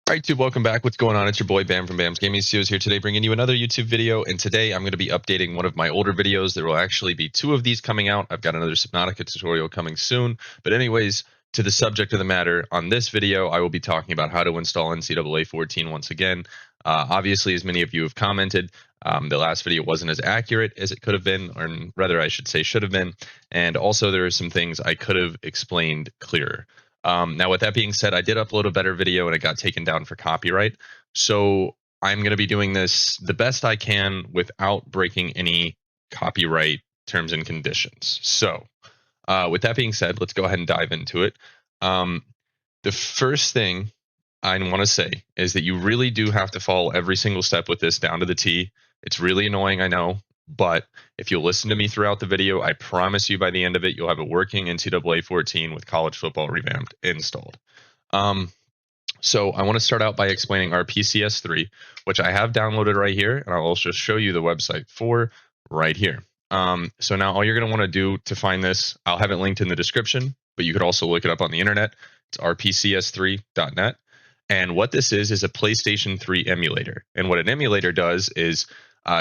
All right, YouTube, welcome back. What's going on? It's your boy Bam from Bam's Gaming Studios here today, bringing you another YouTube video. And today I'm going to be updating one of my older videos. There will actually be two of these coming out. I've got another Subnautica tutorial coming soon. But anyways, to the subject of the matter, on this video, I will be talking about how to install NCAA 14 once again. Obviously, as many of you have commented, the last video wasn't as accurate as it could have been, or rather, I should say should have been. And also, there are some things I could have explained clearer. Now, with that being said, I did upload a better video and it got taken down for copyright. So I'm going to be doing this the best I can without breaking any copyright terms and conditions. So with that being said, let's go ahead and dive into it. The first thing I want to say is that you really do have to follow every single step with this down to the T. It's really annoying, I know. But if you'll listen to me throughout the video, I promise you by the end of it, you'll have a working NCAA 14 with College Football Revamped installed. So I want to start out by explaining our PCS3, which I have downloaded right here, and I'll also show you the website for right here. So now all you're going to want to do to find this, I'll have it linked in the description, but you could also look it up on the internet. It's rpcs3.net. And what this is a PlayStation 3 emulator. And what an emulator does is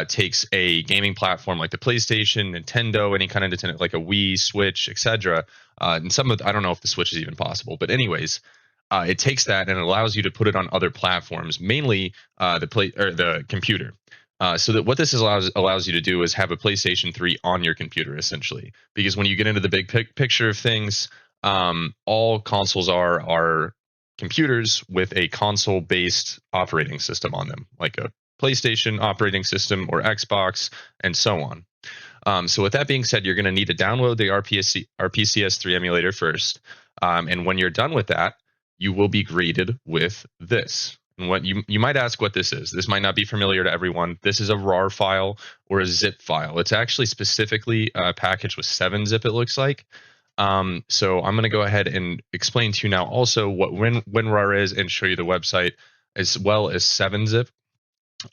takes a gaming platform like the PlayStation, Nintendo, any kind of Nintendo, like a Wii, Switch, etc. And some of I don't know if the Switch is even possible, but anyways, it takes that and it allows you to put it on other platforms, mainly the computer. So that what this allows you to do is have a PlayStation 3 on your computer, essentially. Because when you get into the big picture of things, all consoles are computers with a console-based operating system on them, like a PlayStation operating system or Xbox, and so on. So with that being said, you're going to need to download the RPCS3 emulator first. And when you're done with that, you will be greeted with this. And what you might ask what this is. This might not be familiar to everyone. This is a RAR file or a zip file. It's actually specifically packaged with 7-zip, it looks like. So I'm going to go ahead and explain to you now also what WinRAR is and show you the website as well as 7-zip.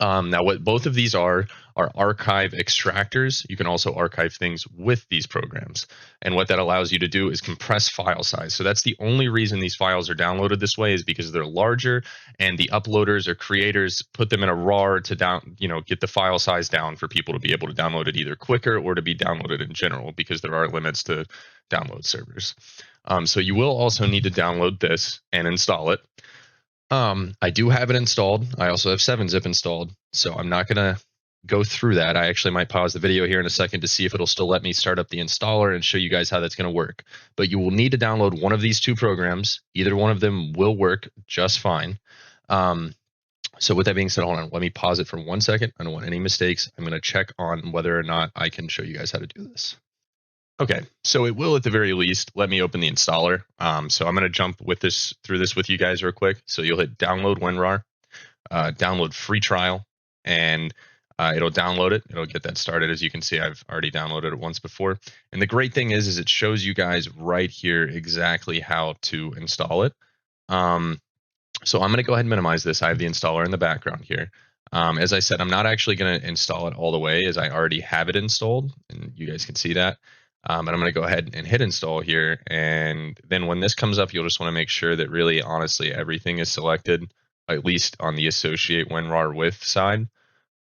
Now, what both of these are archive extractors. You can also archive things with these programs. And what that allows you to do is compress file size. So that's the only reason these files are downloaded this way, is because they're larger and the uploaders or creators put them in a RAR to get the file size down for people to be able to download it either quicker or to be downloaded in general, because there are limits to download servers. So you will also need to download this and install it. I do have it installed. I also have 7-zip installed, so I'm not going to go through that. I actually might pause the video here in a second to see if it'll still let me start up the installer and show you guys how that's going to work. But you will need to download one of these two programs. Either one of them will work just fine. So with that being said, hold on. Let me pause it for 1 second. I don't want any mistakes. I'm going to check on whether or not I can show you guys how to do this. Okay, so it will at the very least let me open the installer. So I'm going to jump through this with you guys real quick. So you'll hit download WinRAR, download free trial, and it'll download it. It'll get that started. As you can see, I've already downloaded it once before. And the great thing is it shows you guys right here exactly how to install it. So I'm going to go ahead and minimize this. I have the installer in the background here. As I said, I'm not actually going to install it all the way, as I already have it installed, and you guys can see that. And I'm going to go ahead and hit install here. And then when this comes up, you'll just want to make sure that really, honestly, everything is selected, at least on the associate WinRAR with side.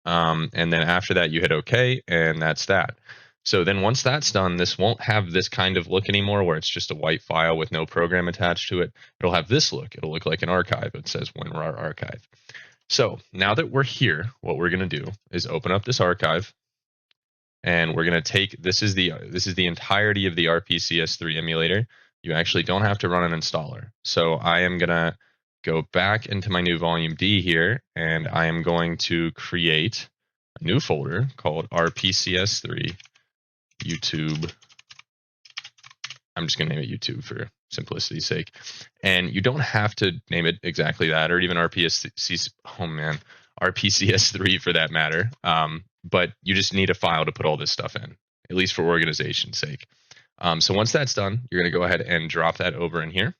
And then after that, you hit OK, and that's that. So then once that's done, this won't have this kind of look anymore where it's just a white file with no program attached to it. It'll have this look. It'll look like an archive. It says WinRAR archive. So now that we're here, what we're going to do is open up this archive. And we're going to take, this is the entirety of the RPCS3 emulator. You actually don't have to run an installer. So I am going to go back into my new volume D here, and I am going to create a new folder called RPCS3 YouTube. I'm just going to name it YouTube for simplicity's sake. And you don't have to name it exactly that, or even RPCS3 for that matter. But you just need a file to put all this stuff in, at least for organization's sake. So once that's done, you're going to go ahead and drop that over in here.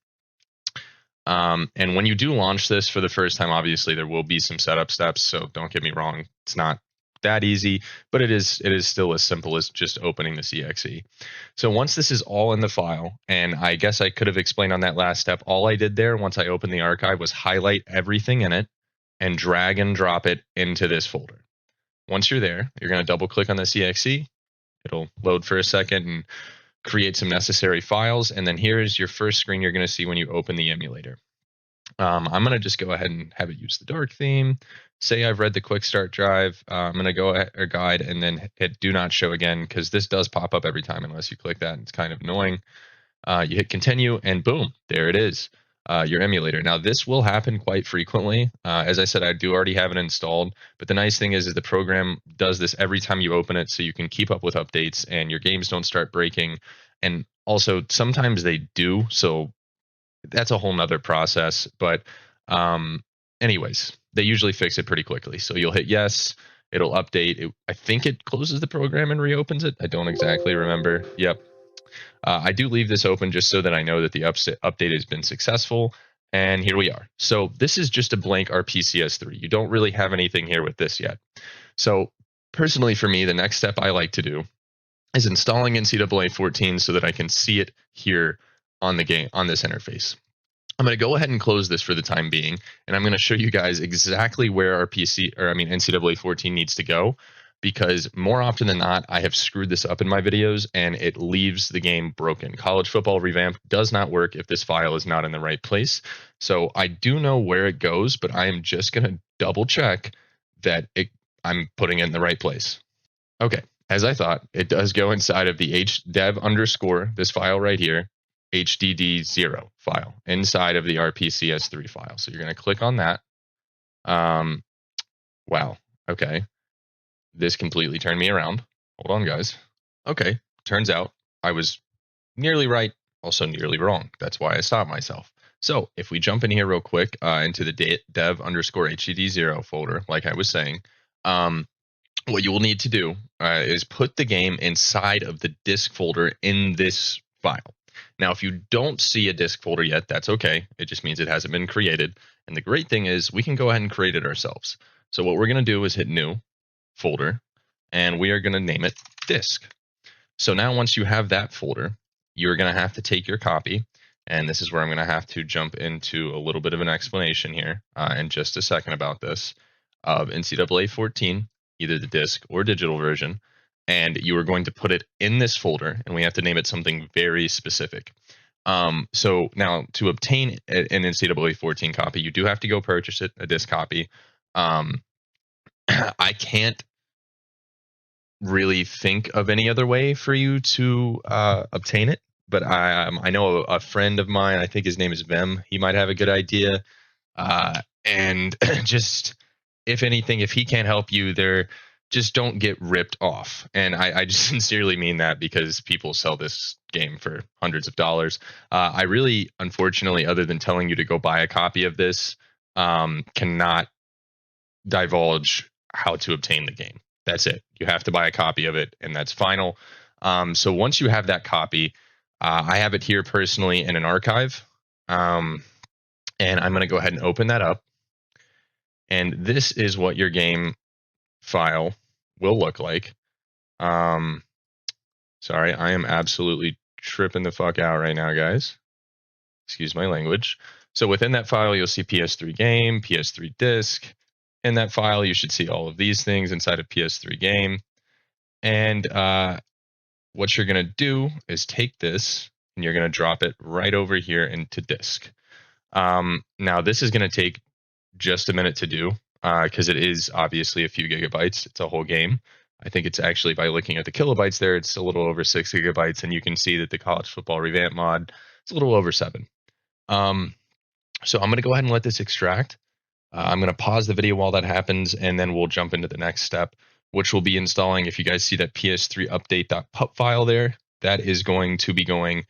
And when you do launch this for the first time, obviously there will be some setup steps. So don't get me wrong, it's not that easy, but it is still as simple as just opening this exe. So once this is all in the file, and I guess I could have explained on that last step, all I did there once I opened the archive was highlight everything in it and drag and drop it into this folder. Once you're there, you're going to double click on this exe. It'll load for a second and create some necessary files. And then here is your first screen you're going to see when you open the emulator. I'm going to just go ahead and have it use the dark theme. Say I've read the quick start drive. I'm going to go ahead, or guide, and then hit do not show again, because this does pop up every time unless you click that. It's kind of annoying. You hit continue, and boom, there it is, your emulator. Now, this will happen quite frequently. As I said, I do already have it installed, but the nice thing is the program does this every time you open it, so you can keep up with updates and your games don't start breaking. And also, sometimes they do, so that's a whole nother process. But anyways, they usually fix it pretty quickly. So you'll hit yes, it'll update. I think it closes the program and reopens it. I don't exactly remember. Yep. I do leave this open just so that I know that the update has been successful. And here we are. So this is just a blank RPCS3. You don't really have anything here with this yet. So personally for me, the next step I like to do is installing NCAA 14 so that I can see it here on the game, on this interface. I'm going to go ahead and close this for the time being, and I'm going to show you guys exactly where our NCAA 14 needs to go, because more often than not, I have screwed this up in my videos and it leaves the game broken. College Football Revamped does not work if this file is not in the right place. So I do know where it goes, but I am just going to double check that I'm putting it in the right place. Okay, as I thought, it does go inside of the dev_, this file right here, HDD0 file, inside of the RPCS3 file. So you're going to click on that. Wow, okay. This completely turned me around. Hold on, guys. Okay, turns out I was nearly right, also nearly wrong. That's why I stopped myself. So if we jump in here real quick into the dev_HDD0 folder, like I was saying, what you will need to do is put the game inside of the disk folder in this file. Now, if you don't see a disk folder yet, that's okay. It just means it hasn't been created. And the great thing is we can go ahead and create it ourselves. So what we're going to do is hit new folder, and we are going to name it disk. So now once you have that folder, you're going to have to take your copy, and this is where I'm going to have to jump into a little bit of an explanation here in just a second about this, of NCAA 14, either the disk or digital version, and you are going to put it in this folder, and we have to name it something very specific. So now to obtain an NCAA 14 copy, you do have to go purchase it, a disk copy. I can't really think of any other way for you to obtain it, but I know a friend of mine, I think his name is Vem, he might have a good idea. And just, if anything, if he can't help you there, just don't get ripped off. And I just sincerely mean that, because people sell this game for hundreds of dollars. I really, unfortunately, other than telling you to go buy a copy of this, cannot divulge how to obtain the game. That's it. You have to buy a copy of it, and that's final. So once you have that copy, I have it here personally in an archive, and I'm going to go ahead and open that up. And this is what your game file will look like. Sorry, I am absolutely tripping the fuck out right now, guys. Excuse my language. So within that file, you'll see PS3 game, PS3 disc. In that file, you should see all of these things inside of PS3 game. And what you're going to do is take this and you're going to drop it right over here into disk. Now, this is going to take just a minute to do, because it is obviously a few gigabytes. It's a whole game. I think it's actually, by looking at the kilobytes there, it's a little over 6 gigabytes, and you can see that the College Football Revamped mod is a little over 7. So I'm going to go ahead and let this extract. I'm going to pause the video while that happens, and then we'll jump into the next step, which will be installing, if you guys see that PS3 update.pup file there, that is going to be going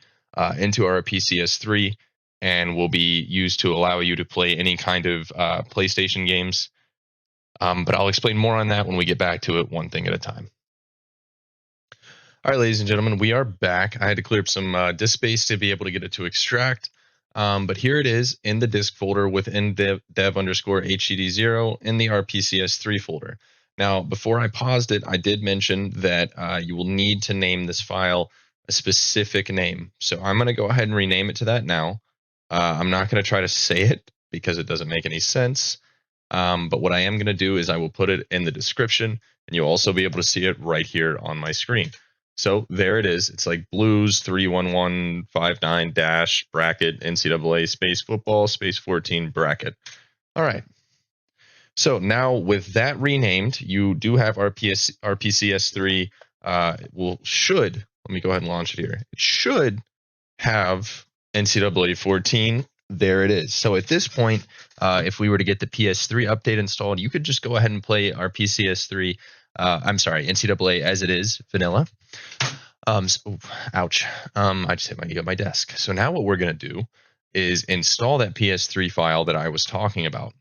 into our PCS3 and will be used to allow you to play any kind of PlayStation games. But I'll explain more on that when we get back to it, one thing at a time. All right, ladies and gentlemen, we are back. I had to clear up some disk space to be able to get it to extract. But here it is in the disk folder within dev_HDD0 in the RPCS3 folder. Now, before I paused it, I did mention that you will need to name this file a specific name. So I'm going to go ahead and rename it to that now. I'm not going to try to say it because it doesn't make any sense. But what I am going to do is I will put it in the description, and you'll also be able to see it right here on my screen. So there it is. It's like Blues 31159 dash bracket NCAA space football space 14 bracket. All right. So now with that renamed, you do have RPCS3. Let me go ahead and launch it here. It should have NCAA 14. There it is. So at this point, if we were to get the PS3 update installed, you could just go ahead and play our PCS3. I'm sorry, NCAA as it is, vanilla. Ouch. I just hit my desk. So now what we're going to do is install that PS3 file that I was talking about.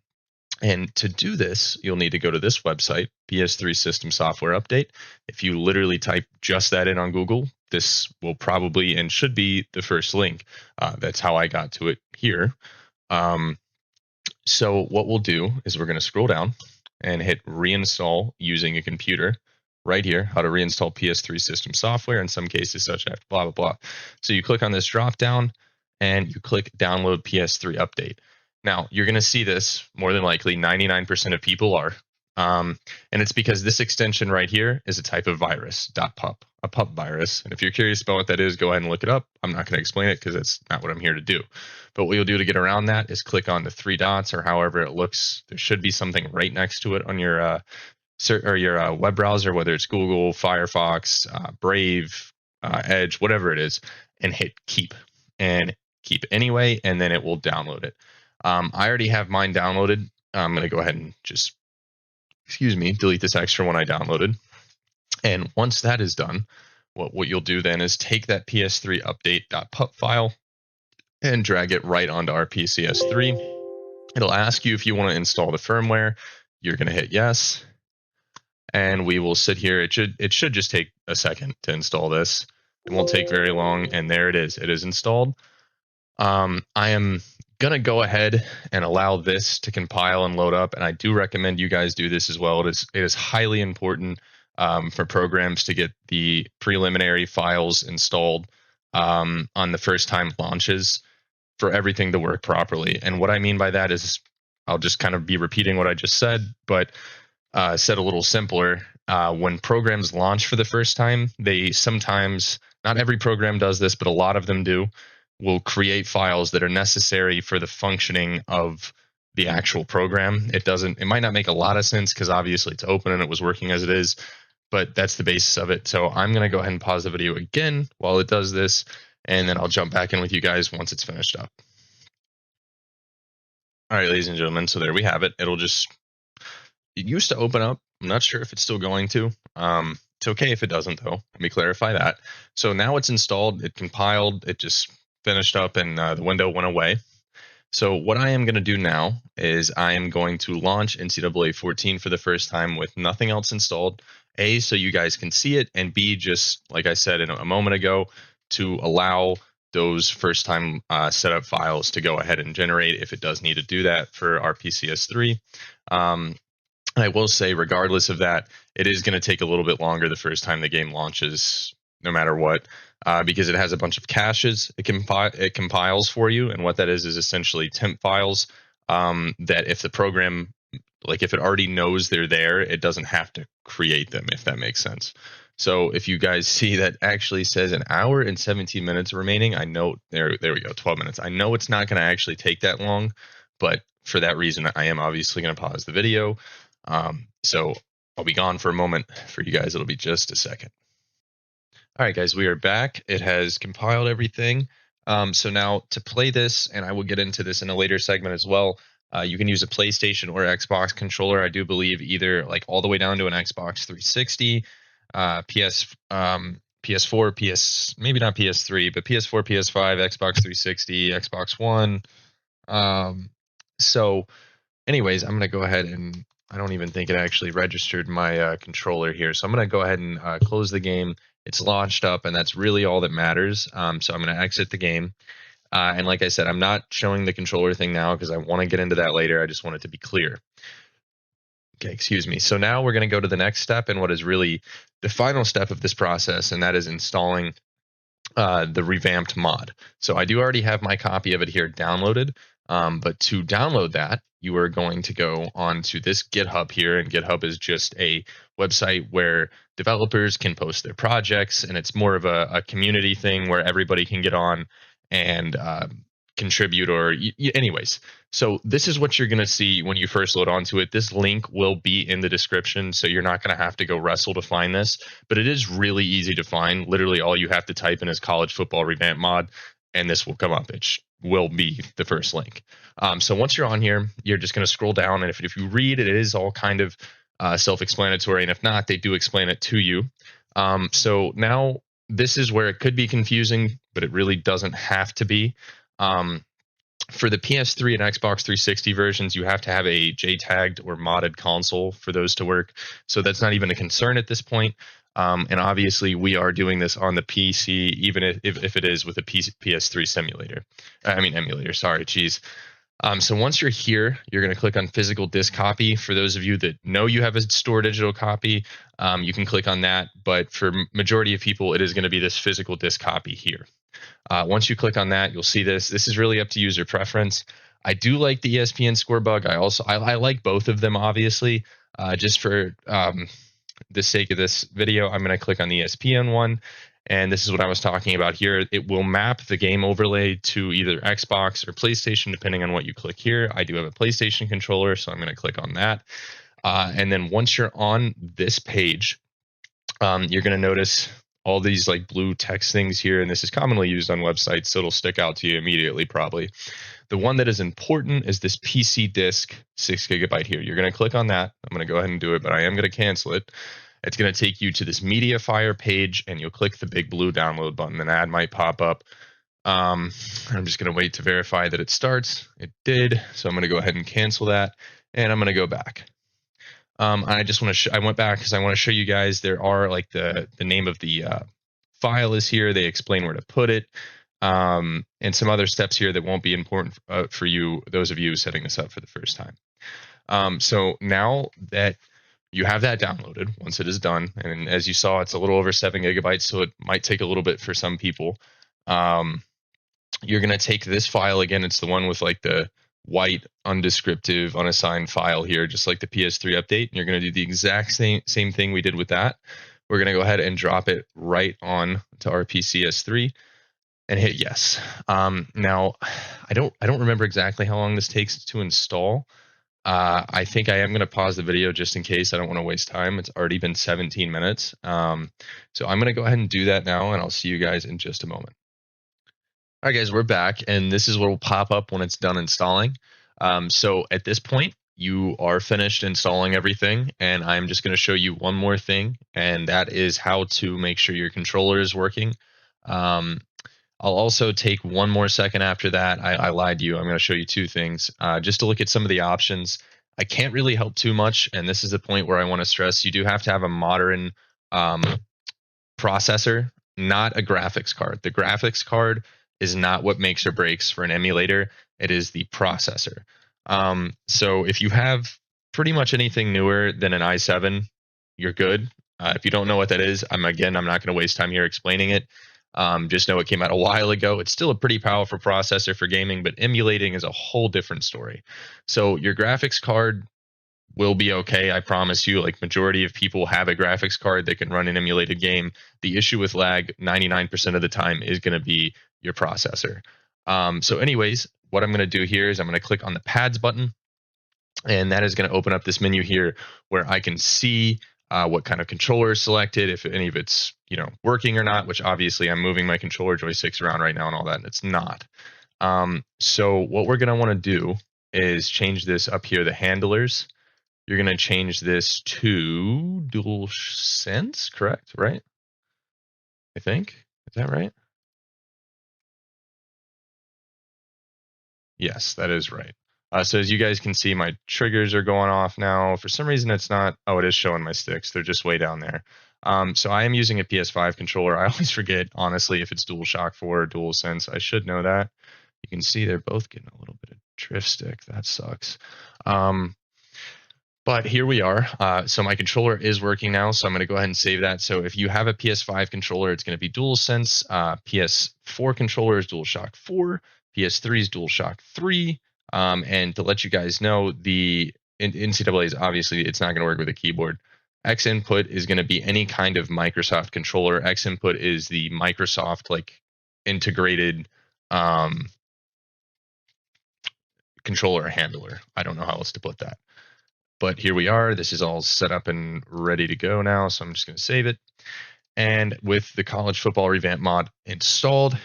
And to do this, you'll need to go to this website, PS3 System Software Update. If you literally type just that in on Google, this will probably and should be the first link. That's how I got to it here. So what we'll do is we're going to scroll down and hit reinstall using a computer. Right here, how to reinstall PS3 system software, in some cases such as blah, blah, blah. So you click on this drop down and you click download PS3 update. Now, you're going to see this more than likely 99% of people are. And it's because this extension right here is a type of virus, .pup, a pup virus. And if you're curious about what that is, go ahead and look it up. I'm not going to explain it because that's not what I'm here to do. But what you'll do to get around that is click on the three dots or however it looks. There should be something right next to it on your web browser, whether it's Google, Firefox, Brave, Edge, whatever it is, and hit keep. And keep anyway, and then it will download it. I already have mine downloaded. I'm going to go ahead and just, delete this extra one I downloaded. And once that is done, what you'll do then is take that PS3 update.pup file and drag it right onto our PCS3. It'll ask you if you want to install the firmware. You're going to hit yes. And we will sit here. It should just take a second to install this. It won't take very long. And there it is. It is installed. I am going to go ahead and allow this to compile and load up. And I do recommend you guys do this as well. It is highly important for programs to get the preliminary files installed on the first time launches for everything to work properly. And what I mean by that is I'll just kind of be repeating what I just said, but said a little simpler. When programs launch for the first time, they sometimes, not every program does this, but a lot of them do, will create files that are necessary for the functioning of the actual program. It might not make a lot of sense because obviously it's open and it was working as it is, but that's the basis of it. So I'm going to go ahead and pause the video again while it does this, and then I'll jump back in with you guys once it's finished up. All right, ladies and gentlemen, so there we have it. It used to open up. I'm not sure if it's still going to. It's okay if it doesn't, though. Let me clarify that. So now it's installed. It compiled. It just finished up, and the window went away. So what I am going to do now is I am going to launch NCAA 14 for the first time with nothing else installed. A, so you guys can see it, and B, just like I said a moment ago, to allow those first time setup files to go ahead and generate if it does need to do that for our PCS3. And I will say, regardless of that, it is going to take a little bit longer the first time the game launches, no matter what, because it has a bunch of caches it compiles for you. And what that is essentially temp files that if the program, like if it already knows they're there, it doesn't have to create them, if that makes sense. So if you guys see that actually says an hour and 17 minutes remaining, I know, there we go, 12 minutes. I know it's not going to actually take that long, but for that reason, I am obviously going to pause the video. So I'll be gone for a moment. For you guys, it'll be just a second. All right, guys, we are back. It has compiled everything. So now to play this, and I will get into this in a later segment as well, you can use a PlayStation or Xbox controller. I do believe either like all the way down to an Xbox 360, PS4, maybe not PS3, but PS4, PS5, Xbox 360, Xbox One. So anyways, I'm going to go ahead and I don't even think it actually registered my controller here. So I'm going to go ahead and close the game. It's launched up, and that's really all that matters. So I'm going to exit the game. And like I said, I'm not showing the controller thing now because I want to get into that later. I just want it to be clear. Okay, excuse me. So now we're going to go to the next step and what is really the final step of this process, and that is installing the revamped mod. So I do already have my copy of it here downloaded, but to download that, you are going to go onto this GitHub here, and GitHub is just a website where developers can post their projects, and it's more of a community thing where everybody can get on and contribute or anyways. So this is what you're going to see when you first load onto it. This link will be in the description, so you're not going to have to go wrestle to find this, but it is really easy to find. Literally all you have to type in is College Football Revamped mod, and this will come up. It will be the first link. So once you're on here, you're just going to scroll down, and if you read, it is all kind of self-explanatory, and if not, they do explain it to you. So now this is where it could be confusing, but it really doesn't have to be. For the PS3 and Xbox 360 versions, you have to have a JTAGged or modded console for those to work. So that's not even a concern at this point. And obviously, we are doing this on the PC, even if it is with a PS3 simulator. Emulator. Sorry, geez. So once you're here, you're going to click on physical disk copy. For those of you that know you have a store digital copy, you can click on that. But for majority of people, it is going to be this physical disk copy here. Once you click on that, you'll see this. This is really up to user preference. I do like the ESPN score bug. I like both of them, obviously. Just for the sake of this video, I'm going to click on the ESPN one. And this is what I was talking about here. It will map the game overlay to either Xbox or PlayStation, depending on what you click here. I do have a PlayStation controller, so I'm going to click on that. And then once you're on this page, you're going to notice all these like blue text things here, and this is commonly used on websites, so it'll stick out to you immediately probably. The one that is important is this PC disk 6 GB here. You're going to click on that. I'm going to go ahead and do it, but I am going to cancel it. It's going to take you to this MediaFire page, and you'll click the big blue download button. An ad might pop up. I'm just going to wait to verify that it starts. It did, so I'm going to go ahead and cancel that, and I'm going to go back. I just want to I went back because I want to show you guys there are like the name of the file is here. They explain where to put it, and some other steps here that won't be important for you, those of you setting this up for the first time. So now that you have that downloaded, once it is done, and as you saw, it's a little over 7 GB, so it might take a little bit for some people. You're going to take this file again. It's the one with like the white undescriptive unassigned file here, just like the PS3 update. And you're going to do the exact same thing we did with that. We're going to go ahead and drop it right on to our PCS3 and hit yes. Now, I don't remember exactly how long this takes to install. I think I am going to pause the video just in case. I don't want to waste time. It's already been 17 minutes. So I'm going to go ahead and do that now, and I'll see you guys in just a moment. All right, guys, we're back, and this is what will pop up when it's done installing. So at this point, you are finished installing everything, and I'm just going to show you one more thing, and that is how to make sure your controller is working. I'll also take one more second after that. I lied to you. I'm going to show you two things, just to look at some of the options. I can't really help too much, and this is the point where I want to stress you do have to have a modern processor, not a graphics card. The graphics card is not what makes or breaks for an emulator. It is the processor. So if you have pretty much anything newer than an i7, you're good. If you don't know what that is, I'm not going to waste time here explaining it. Just know it came out a while ago. It's still a pretty powerful processor for gaming, but emulating is a whole different story. So your graphics card will be okay. I promise you, like majority of people have a graphics card that can run an emulated game. The issue with lag 99% of the time is going to be your processor. So anyways, what I'm going to do here is I'm going to click on the pads button, and that is going to open up this menu here where I can see what kind of controller is selected, if any of it's working or not, which obviously I'm moving my controller joysticks around right now and all that, and it's not. So what we're going to want to do is change this up here, the handlers. You're going to change this to DualSense, correct? Right? I think. Is that right? Yes, that is right. So as you guys can see, my triggers are going off now. For some reason, it's not. Oh, it is showing my sticks. They're just way down there. So I am using a PS5 controller. I always forget, honestly, if it's DualShock 4 or DualSense. I should know that. You can see they're both getting a little bit of drift stick. That sucks. But But here we are. So my controller is working now, so I'm going to go ahead and save that. So if you have a PS5 controller, it's going to be DualSense. PS4 controller is DualShock 4. PS3 is DualShock 3. And to let you guys know, the NCAA is obviously it's not going to work with a keyboard. X input is going to be any kind of Microsoft controller. X input is the Microsoft like integrated controller handler. I don't know how else to put that. But here we are. This is all set up and ready to go now. So I'm just going to save it. And with the College Football Revamped mod installed,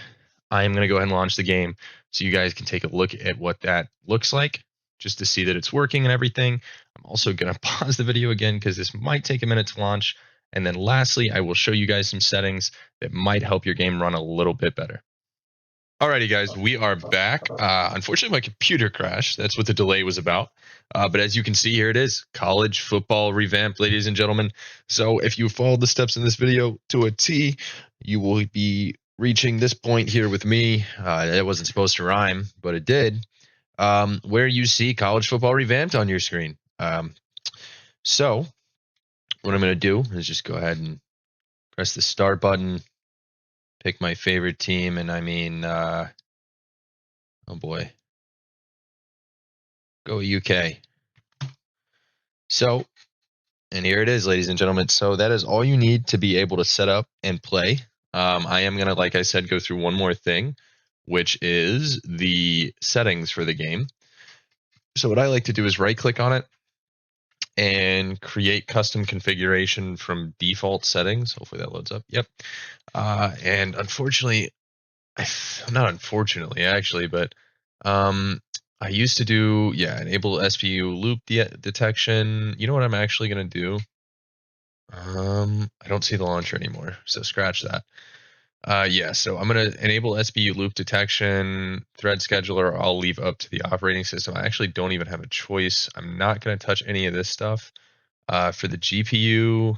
I am going to go ahead and launch the game so you guys can take a look at what that looks like just to see that it's working and everything. I'm also going to pause the video again because this might take a minute to launch. And then lastly, I will show you guys some settings that might help your game run a little bit better. Alrighty, guys, we are back. Unfortunately, my computer crashed. That's what the delay was about. But as you can see, here it is. College Football Revamped, ladies and gentlemen. So if you followed the steps in this video to a T, you will be reaching this point here with me. It wasn't supposed to rhyme, but it did. Where you see College Football Revamped on your screen. So what I'm going to do is just go ahead and press the start button. Pick my favorite team, and I mean, oh boy, go UK. So, and here it is, ladies and gentlemen. So that is all you need to be able to set up and play. I am going to, like I said, go through one more thing, which is the settings for the game. So what I like to do is right click on it and create custom configuration from default settings. Hopefully that loads up. Yep. And unfortunately, not unfortunately actually, but I used to do, enable SPU loop detection. You know what I'm actually going to do? I don't see the launcher anymore, so scratch that. So I'm going to enable SPU loop detection. Thread scheduler I'll leave up to the operating system. I actually don't even have a choice. I'm not going to touch any of this stuff. For the GPU,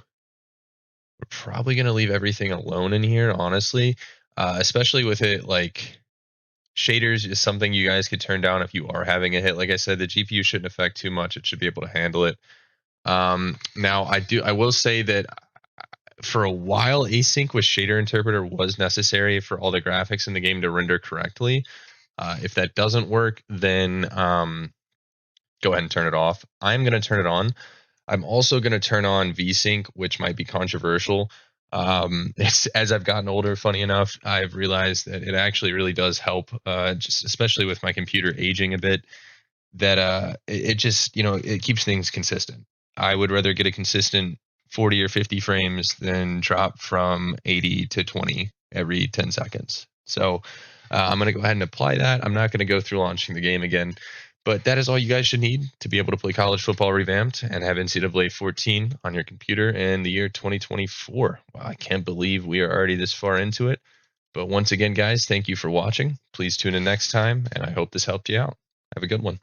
we're probably going to leave everything alone in here, honestly, especially with it like shaders is something you guys could turn down if you are having a hit. Like I said, the GPU shouldn't affect too much. It should be able to handle it. Now I will say that for a while, async with shader interpreter was necessary for all the graphics in the game to render correctly. If that doesn't work, then go ahead and turn it off. I'm going to turn it on. I'm also going to turn on VSync, which might be controversial. As I've gotten older, funny enough, I've realized that it actually really does help, just especially with my computer aging a bit, that it just, it keeps things consistent. I would rather get a consistent 40 or 50 frames than drop from 80 to 20 every 10 seconds. So I'm going to go ahead and apply that. I'm not going to go through launching the game again. But that is all you guys should need to be able to play College Football Revamped and have NCAA 14 on your computer in the year 2024. Wow, I can't believe we are already this far into it. But once again, guys, thank you for watching. Please tune in next time, and I hope this helped you out. Have a good one.